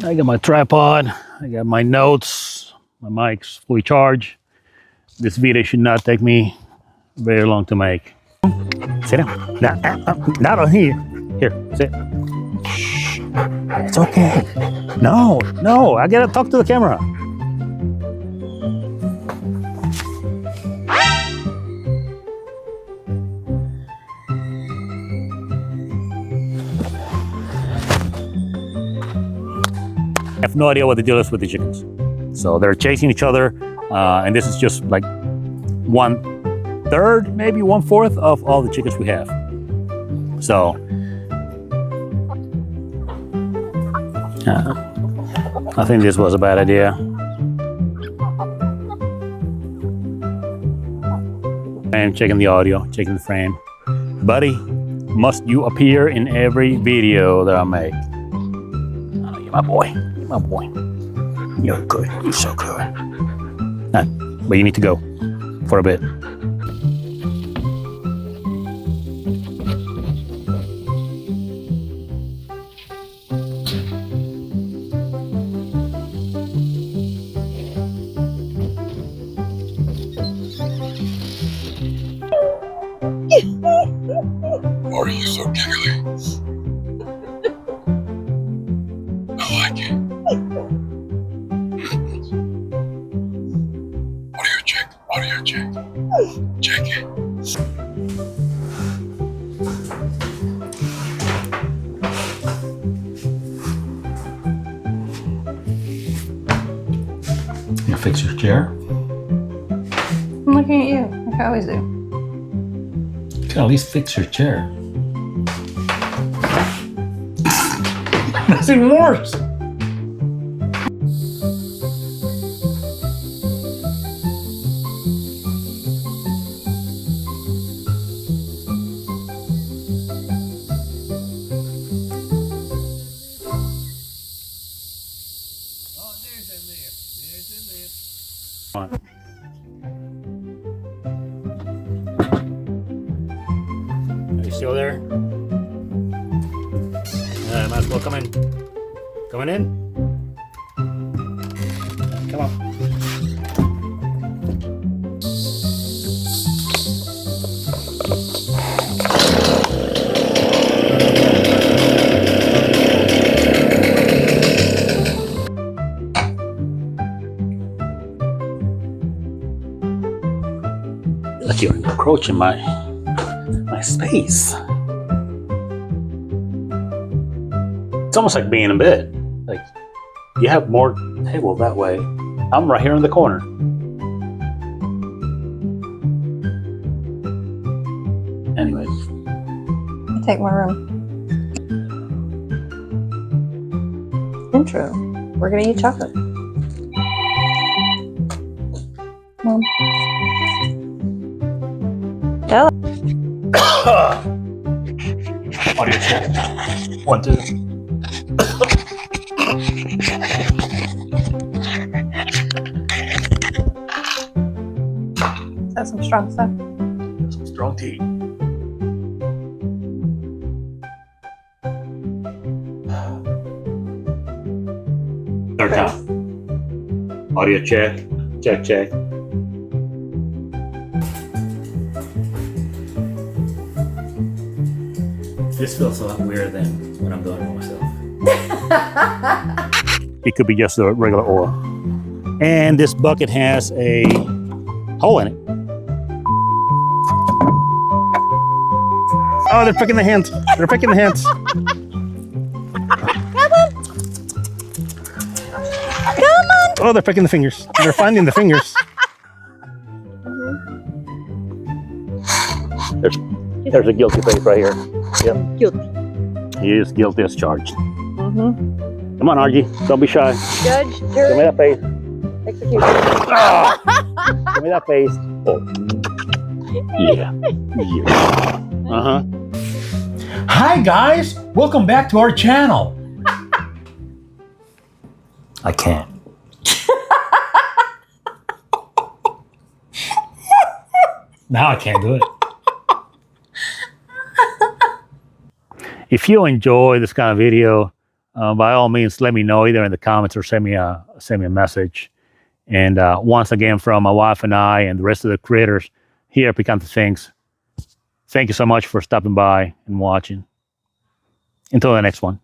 I got my tripod. I got my notes. My mic's fully charged. This video should not take me very long to make. Sit down. Not on here. Here, sit. Shh. It's okay. No, I gotta talk to the camera. I have no idea what the deal is with the chickens. So they're chasing each other, and this is just like 1/3, maybe 1/4 of all the chickens we have. So I think this was a bad idea. I'm checking the audio, checking the frame. Buddy, must you appear in every video that I make? Oh, you're my boy. You're my boy. You're good. You're so good. But you need to go for a bit. Are you so giggly? I like it. Audio check. Audio check. Check it. You fix your chair? I'm looking at you, like I always do. You can at least fix your chair. That's even worse. Are you still there? Might as well come in. Coming in? Come on. Like you're encroaching my space. It's almost like being in bed. Like you have more table that way. I'm right here in the corner. Anyways. I take my room. Intro. We're gonna eat chocolate. Mom. Tell her. Audio check. 1, 2. Is that some strong stuff? Some strong tea. Third time. Audio check. Check. This feels a lot weirder than when I'm doing it myself. It could be just a regular oil. And this bucket has a hole in it. Oh, they're picking the hands. They're picking the hands. Come on! Oh, they're picking the fingers. They're finding the fingers. There's a guilty face right here. Yep. Guilty. He is guilty as charged. Mm-hmm. Come on, Argy. Don't be shy. Judge, Give me jury, that face. execution. Ah! Give me that face. Oh. Yeah. Uh-huh. Hi guys, welcome back to our channel. I can't. Now I can't do it. If you enjoy this kind of video, by all means, let me know either in the comments or send me a message. And once again, from my wife and I and the rest of the creators here at Picante Things, thank you so much for stopping by and watching. Until the next one.